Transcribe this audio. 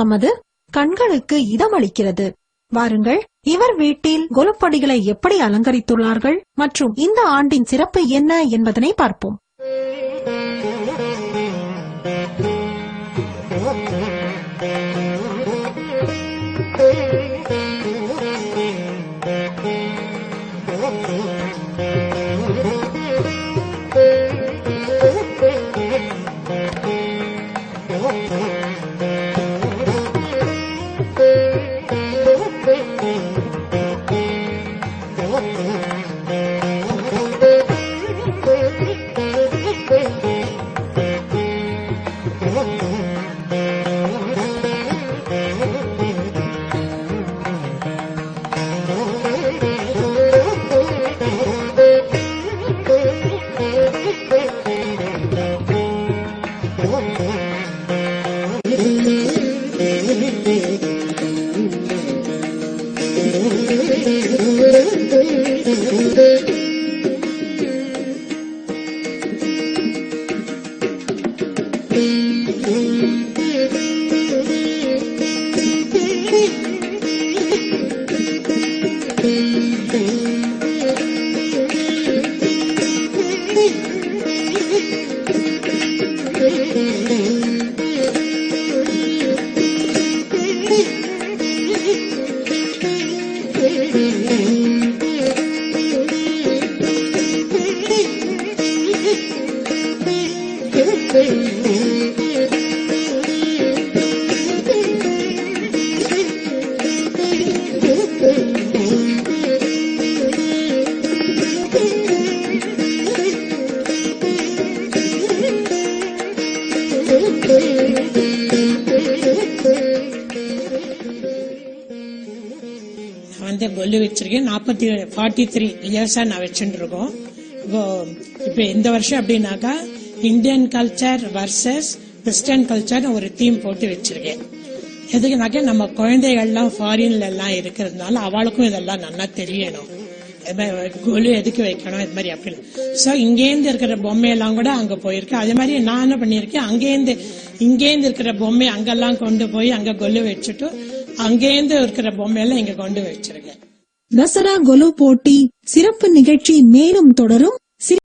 தமது கண்களுக்கு இதமளிக்கிறது. வாருங்கள், இவர் வீட்டில் கொலுப்படிகளை எப்படி அலங்கரித்துள்ளார்கள் மற்றும் இந்த ஆண்டின் சிறப்பு என்ன என்பதனை பார்ப்போம். கொல்லு வச்சிருக்கேன். 43 இயர்ஸா நான் வச்சுட்டு இருக்கோம். இப்ப இந்த வருஷம் அப்படின்னாக்கா Indian culture versus western culture ஒரு தீம் போட்டு வச்சிருக்கேன். எதுக்குனாக்கா நம்ம குழந்தைகள்லாம் ஃபாரின்ல எல்லாம் இருக்கிறதுனால அவளுக்கும் இதெல்லாம் நல்லா தெரியணும். கொலு எதுக்கு வைக்கணும் இது மாதிரி அப்படின்னு. சோ இங்கேருந்து இருக்கிற பொம்மையெல்லாம் கூட அங்க போயிருக்கு. அதே மாதிரி நான் என்ன பண்ணிருக்கேன், இங்கேருந்து இருக்கிற பொம்மை அங்கெல்லாம் கொண்டு போய் அங்க கொலு வச்சுட்டு அங்கேருந்து இருக்கிற பொம்மையெல்லாம் இங்க கொண்டு வச்சிருக்கேன். தசரா கொலு போட்டி சிறப்பு நிகழ்ச்சி மேலும் தொடரும்.